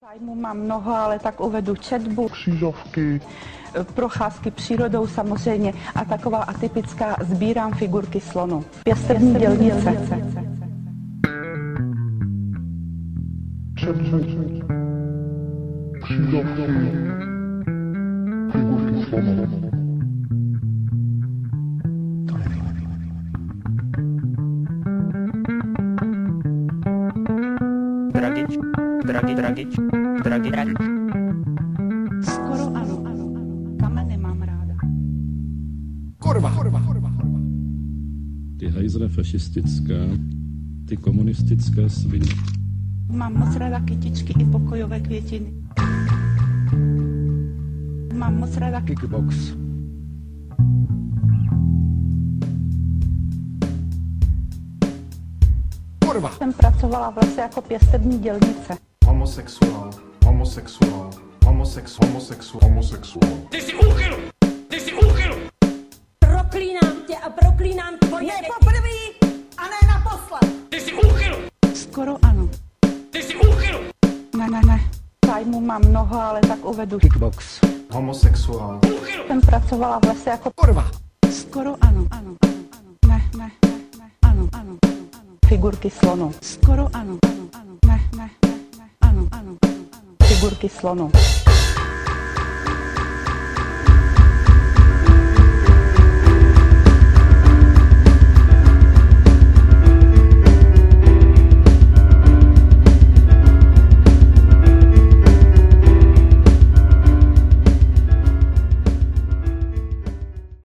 Zájmu mám mnoho, ale tak uvedu četbu, křížovky, procházky přírodou samozřejmě a taková atypická sbírám figurky slonu. Pěstební dělnice. četbu, křížovky, figurky slonu. Dragič. Skoro ano. Kameny mám ráda. Kurva. Ty hajzle fašistická, ty komunistická svině. Mám moc ráda kytičky i pokojové květiny. Mám moc ráda Kickbox. Kurva. Jsem pracovala v lese jako pěstební dělnice. Homosexuál. Ty jsi úchyl! Proklínám tě a proklínám tvoje děti. Poprvé a ne naposled. Ty jsi úchyl! Skoro ano. Ty jsi úchyl! Ne. Zájmu mám mnoho, ale tak uvedu. Kickbox. Homosexuál. Jsem pracovala v lese jako Kurva. skoro ano. Ne. Ano. Figurky slonu. Skoro ano. Ne. Ano. Figurky slonu.